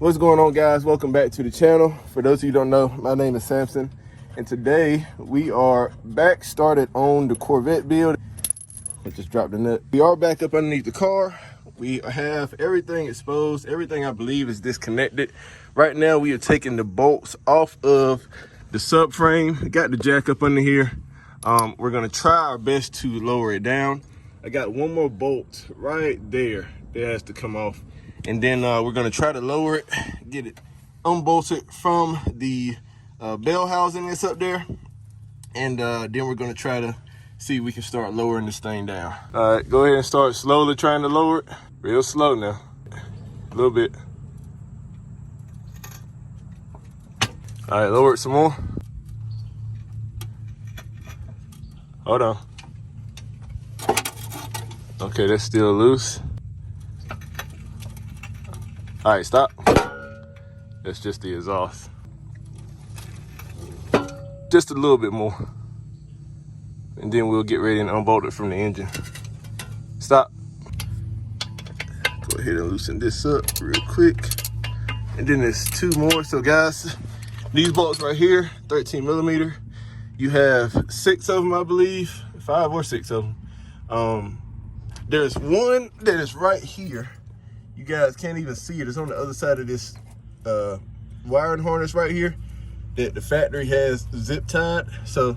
What's going on, guys? Welcome back to the channel. For those of you who don't know, my name is Samson, and today we are back started on the Corvette build. I just dropped the nut. We are back up underneath the car. We have everything exposed. Everything I believe is disconnected. Right now we are taking the bolts off of the subframe. Got the jack up under here. We're gonna try our best to lower it down. I got one more bolt right there that has to come off. And then we're gonna try to lower it, get it unbolted from the bell housing that's up there. And then we're gonna try to see if we can start lowering this thing down. All right, go ahead and start slowly trying to lower it. Real slow now, a little bit. All right, lower it some more. Hold on. Okay, that's still loose. All right, stop. That's just the exhaust. Just a little bit more. And then we'll get ready and unbolt it from the engine. Stop. Go ahead and loosen this up real quick. And then there's two more. So guys, these bolts right here, 13 millimeter. You have 6 of them, I believe, 5 or 6 of them. There's one that is right here. You guys can't even see it. It's on the other side of this wiring harness right here that the factory has zip tied. So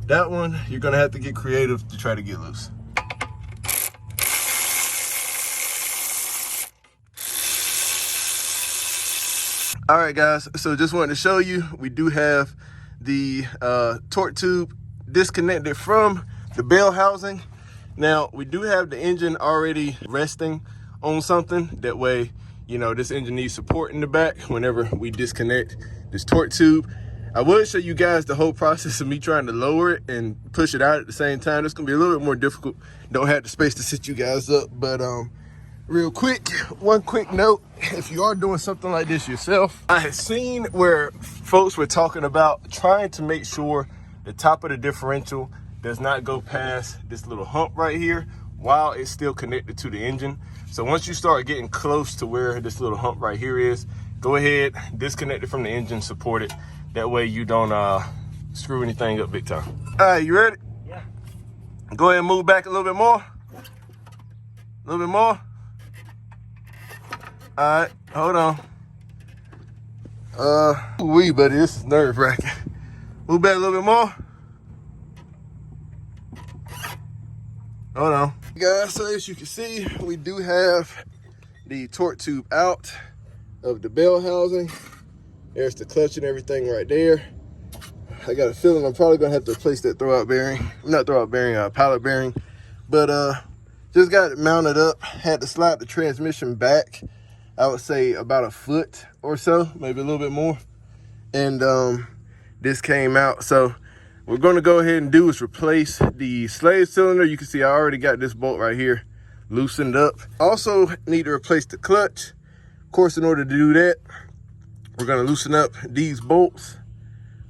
that one, you're gonna have to get creative to try to get loose. All right, guys, so just wanted to show you, we do have the torque tube disconnected from the bell housing. Now, we do have the engine already resting on something. That way, you know, this engine needs support in the back whenever we disconnect this torque tube. I would show you guys the whole process of me trying to lower it and push it out at the same time. It's gonna be a little bit more difficult. Don't have the space to sit you guys up, but real quick, one quick note, if you are doing something like this yourself, I have seen where folks were talking about trying to make sure the top of the differential does not go past this little hump right here while it's still connected to the engine. So once you start getting close to where this little hump right here is, go ahead, disconnect it from the engine, support it. That way you don't screw anything up big time. All right, you ready? Yeah. Go ahead and move back a little bit more. A little bit more. All right, hold on. Buddy, this is nerve wracking. Move back a little bit more. Hold on. Guys, so as you can see, we do have the torque tube out of the bell housing. There's the clutch and everything right there. I got a feeling I'm probably gonna have to replace that throwout bearing. Not throwout bearing, pilot bearing. But just got it mounted up. Had to slide the transmission back, I would say about a foot or so, maybe a little bit more. And this came out. So we're gonna go ahead and do is replace the slave cylinder. You can see I already got this bolt right here loosened up. Also need to replace the clutch. Of course, in order to do that, we're gonna loosen up these bolts.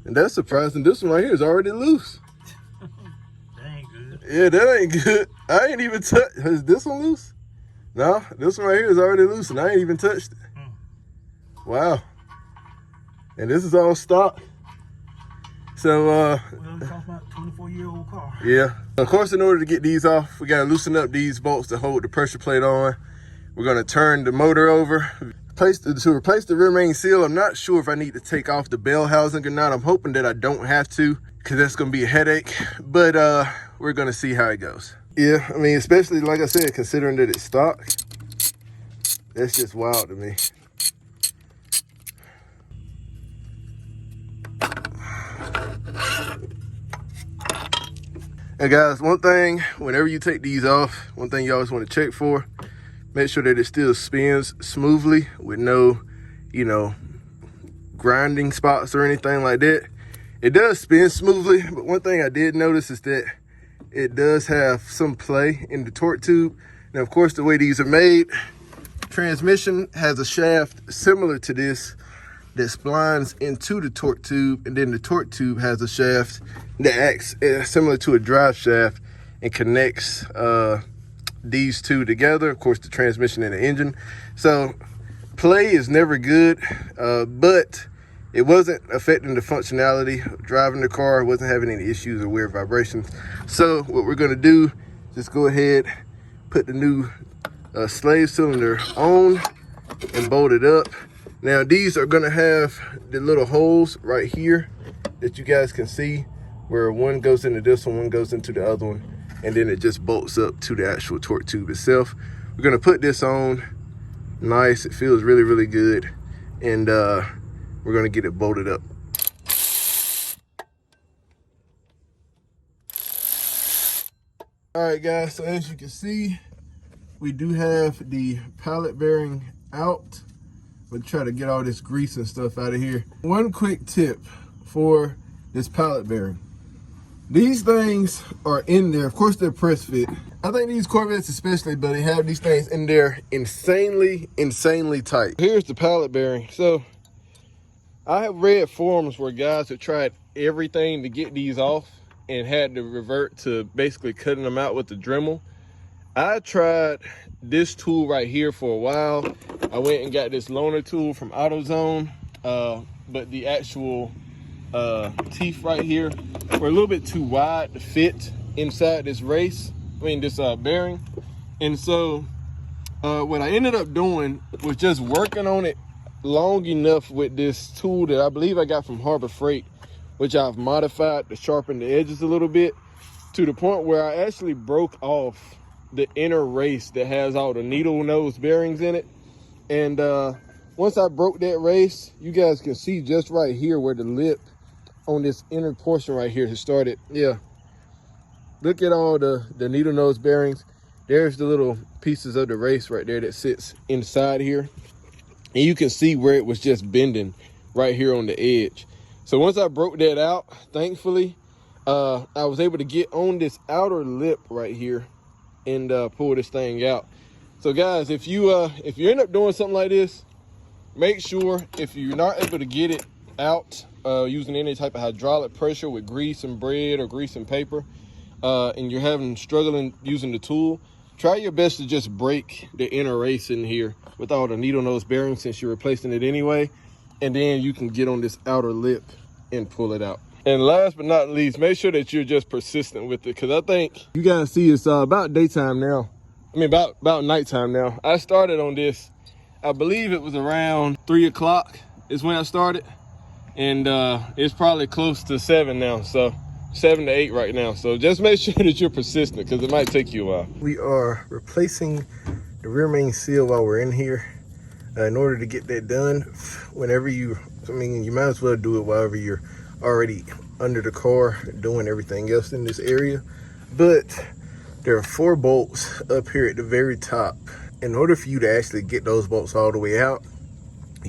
And that's surprising, this one right here is already loose. That ain't good. Yeah, that ain't good. I ain't even touched. Is this one loose? No, this one right here is already loose and I ain't even touched it. Wow. And this is all stock. So, well, it's talking about a 24-year-old car. Yeah. Of course, in order to get these off, we gotta loosen up these bolts to hold the pressure plate on. We're gonna turn the motor over. To replace the rear main seal, I'm not sure if I need to take off the bell housing or not. I'm hoping that I don't have to, because that's gonna be a headache. But we're gonna see how it goes. Yeah, I mean, especially like I said, considering that it's stock, that's just wild to me. And guys, one thing, whenever you take these off, one thing you always want to check for, make sure that it still spins smoothly with no, you know, grinding spots or anything like that. It does spin smoothly, but one thing I did notice is that it does have some play in the torque tube. Now, of course, the way these are made, transmission has a shaft similar to this that splines into the torque tube, and then the torque tube has a shaft that acts similar to a drive shaft and connects these two together, of course, the transmission and the engine. So Play is never good, but it wasn't affecting the functionality of driving the car. It wasn't having any issues or weird vibrations. So what we're gonna do, just go ahead, put the new slave cylinder on and bolt it up. Now these are gonna have the little holes right here that you guys can see, where one goes into this one goes into the other one, and then it just bolts up to the actual torque tube itself. We're gonna put this on nice. It feels really, really good, and we're gonna get it bolted up. All right, guys, so as you can see, we do have the pallet bearing out. We'll try to get all this grease and stuff out of here. One quick tip for this pallet bearing. These things are in there. Of course, they're press fit. I think these Corvettes especially, but they have these things in there insanely tight. Here's the pallet bearing. So I have read forums where guys have tried everything to get these off and had to revert to basically cutting them out with the Dremel. I tried this tool right here for a while. I went and got this loaner tool from AutoZone, but the actual teeth right here were a little bit too wide to fit inside this this bearing. And so what I ended up doing was just working on it long enough with this tool that I believe I got from Harbor Freight, which I've modified to sharpen the edges a little bit, to the point where I actually broke off the inner race that has all the needle nose bearings in it. And once I broke that race, you guys can see just right here where the lip on this inner portion right here has started. Yeah, look at all the needle nose bearings. There's the little pieces of the race right there that sits inside here, and you can see where it was just bending right here on the edge. So once I broke that out, thankfully, I was able to get on this outer lip right here and pull this thing out. So guys, if you end up doing something like this, make sure if you're not able to get it out using any type of hydraulic pressure with grease and bread or grease and paper, and you're struggling using the tool, try your best to just break the inner race in here with all the needle nose bearings, since you're replacing it anyway, and then you can get on this outer lip and pull it out. And last but not least, make sure that you're just persistent with it, because I think you guys see it's about daytime now. I mean, about nighttime now. I started on this, I believe it was around 3 o'clock is when I started. And it's probably close to 7 now, so 7 to 8 right now. So just make sure that you're persistent, because it might take you a while. We are replacing the rear main seal while we're in here. In order to get that done, whenever you might as well do it while you're already under the car doing everything else in this area. But there are 4 bolts up here at the very top. In order for you to actually get those bolts all the way out,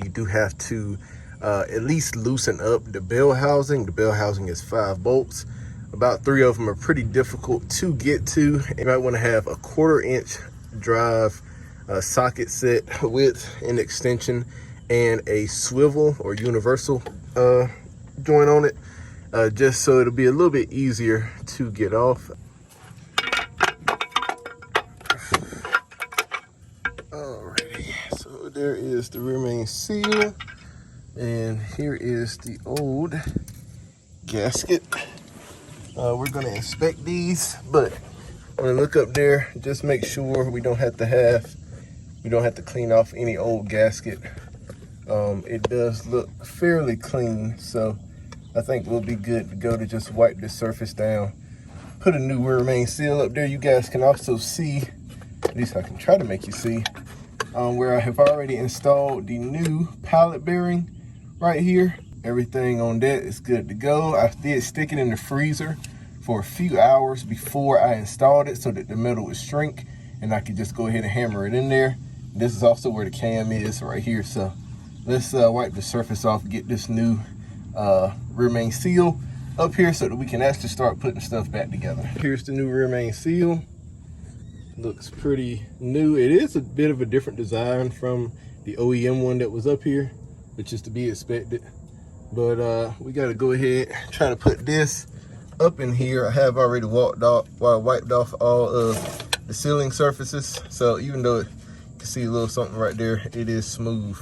you do have to at least loosen up the bell housing. The bell housing is 5 bolts. About 3 of them are pretty difficult to get to. You might want to have a 1/4 inch drive socket set with an extension and a swivel or universal joint on it, just so it'll be a little bit easier to get off. Alrighty, so there is the rear main seal, and here is the old gasket. We're gonna inspect these, but when I look up there, just make sure we don't have to clean off any old gasket. It does look fairly clean, so I think we'll be good to go to just wipe this surface down, put a new rear main seal up there. You guys can also see, at least I can try to make you see, where I have already installed the new pallet bearing right here. Everything on that is good to go. I did stick it in the freezer for a few hours before I installed it so that the metal would shrink and I could just go ahead and hammer it in there. This is also where the cam is right here. So let's wipe the surface off, get this new rear main seal up here so that we can actually start putting stuff back together. Here's the new rear main seal. Looks pretty new. It is a bit of a different design from the OEM one that was up here, which is to be expected. But we got to go ahead and try to put this up in here. I have already wiped off all of the sealing surfaces. So even though you can see a little something right there. It is smooth,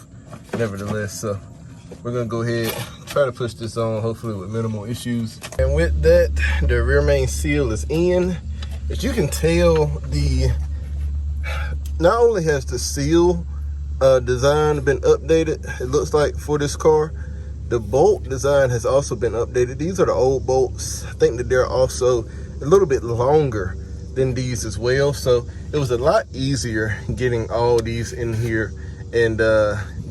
nevertheless. So we're gonna go ahead, try to push this on, hopefully with minimal issues. And with that, the rear main seal is in. As you can tell, not only has the seal design been updated, it looks like, for this car, the bolt design has also been updated. These are the old bolts. I think that they're also a little bit longer than these as well. So it was a lot easier getting all these in here and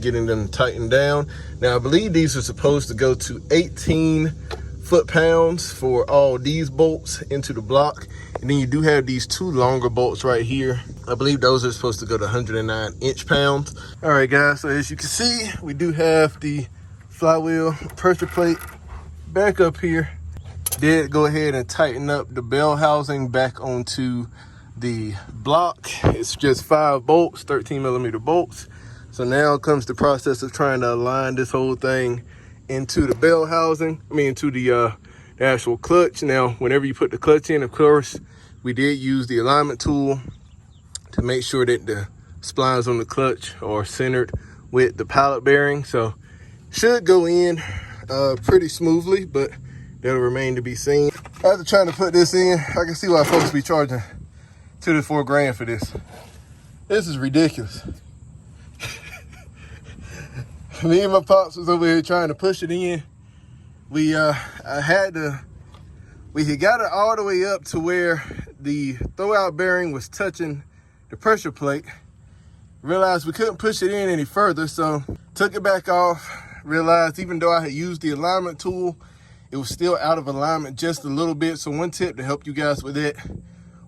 getting them tightened down. Now I believe these are supposed to go to 18 foot-pounds for all these bolts into the block. And then you do have these two longer bolts right here. I believe those are supposed to go to 109 inch-pounds. All right, guys, so as you can see, we do have the flywheel pressure plate back up here. Did go ahead and tighten up the bell housing back onto the block. It's just 5 bolts, 13mm bolts. So now comes the process of trying to align this whole thing into the bell housing, into the actual clutch. Now, whenever you put the clutch in, of course, we did use the alignment tool to make sure that the splines on the clutch are centered with the pallet bearing. So should go in pretty smoothly, but that'll remain to be seen. After trying to put this in, I can see why folks be charging $2 to $4 grand for this. This is ridiculous. Me and my pops was over here trying to push it in. We had got it all the way up to where the throwout bearing was touching the pressure plate. Realized we couldn't push it in any further, so took it back off. Realized even though I had used the alignment tool, it was still out of alignment just a little bit. So one tip to help you guys with it: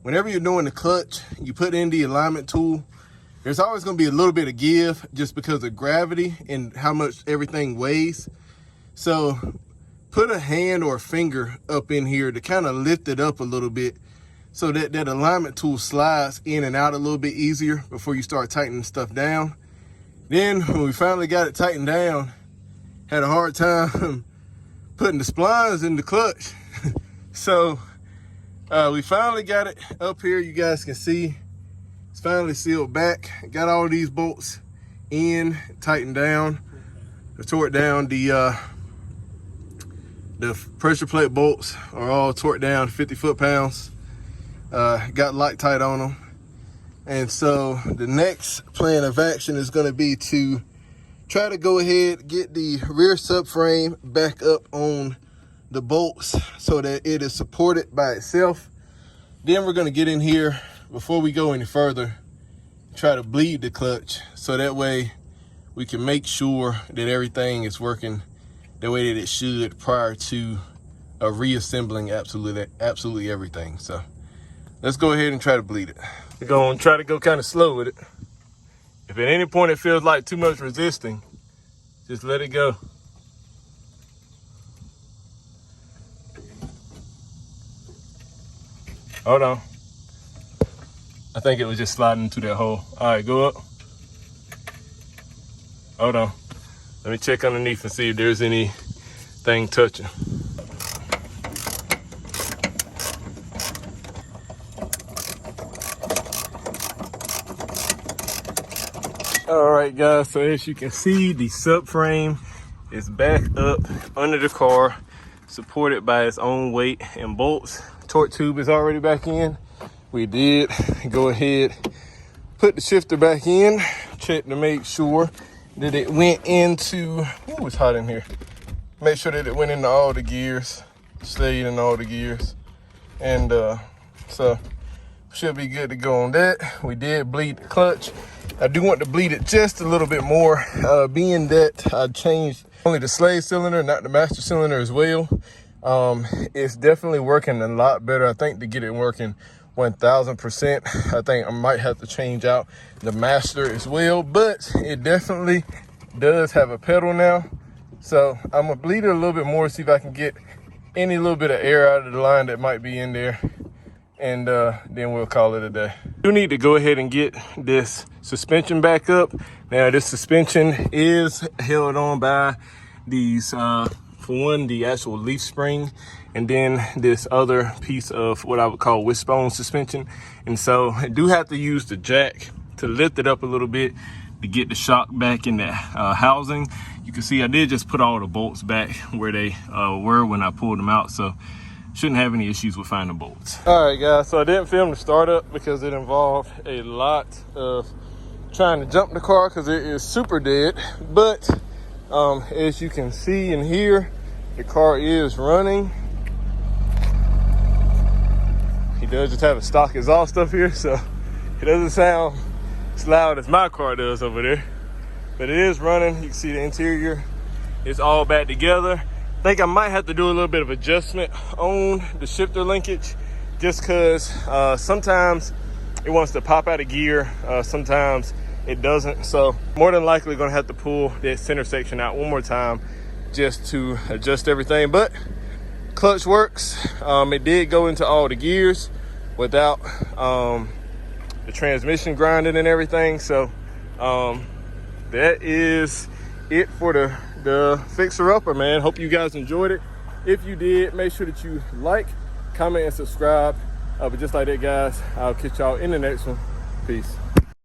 whenever you're doing the clutch, you put in the alignment tool, there's always going to be a little bit of give just because of gravity and how much everything weighs. So put a hand or a finger up in here to kind of lift it up a little bit so that that alignment tool slides in and out a little bit easier before you start tightening stuff down. Then when we finally got it tightened down, had a hard time putting the splines in the clutch. So we finally got it up here. You guys can see it's finally sealed back. Got all these bolts in, tightened down, torqued down. The pressure plate bolts are all torqued down 50 foot-pounds. Got Loctite on them. And so the next plan of action is going to be to try to go ahead, get the rear subframe back up on the bolts so that it is supported by itself. Then we're going to get in here, before we go any further, try to bleed the clutch so that way we can make sure that everything is working the way that it should prior to reassembling absolutely everything. So let's go ahead and try to bleed it. We're going to try to go kind of slow with it. If at any point it feels like too much resisting, just let it go. Hold on. I think it was just sliding into that hole. All right, go up. Hold on. Let me check underneath and see if there's anything touching. All right, guys, so as you can see, the subframe is back up under the car, supported by its own weight and bolts. Torque tube is already back in. We did go ahead, put the shifter back in, check to make sure that it went into, ooh, it's hot in here. Make sure that it went into all the gears, stayed in all the gears. And so should be good to go on that. We did bleed the clutch. I do want to bleed it just a little bit more, being that I changed only the slave cylinder, not the master cylinder as well. It's definitely working a lot better. I think to get it working 1000%, I think I might have to change out the master as well, but it definitely does have a pedal now. So I'm gonna bleed it a little bit more, see if I can get any little bit of air out of the line that might be in there, and then we'll call it a day. You need to go ahead and get this suspension back up. Now this suspension is held on by these, for one, the actual leaf spring, and then this other piece of what I would call wishbone suspension. And so I do have to use the jack to lift it up a little bit to get the shock back in that housing. You can see I did just put all the bolts back where they were when I pulled them out, so shouldn't have any issues with finding bolts. All right, guys, so I didn't film the startup because it involved a lot of trying to jump the car because it is super dead. But as you can see and hear, the car is running. He does just have a stock exhaust up here, so it doesn't sound as loud as my car does over there. But it is running. You can see the interior is all back together. I think I might have to do a little bit of adjustment on the shifter linkage just because sometimes it wants to pop out of gear, sometimes it doesn't. So more than likely gonna have to pull that center section out one more time just to adjust everything. But clutch works. It did go into all the gears without the transmission grinding and everything. So that is it for the fixer-upper, man. Hope you guys enjoyed it. If you did, make sure that you like, comment, and subscribe. But just like that, guys, I'll catch y'all in the next one. Peace.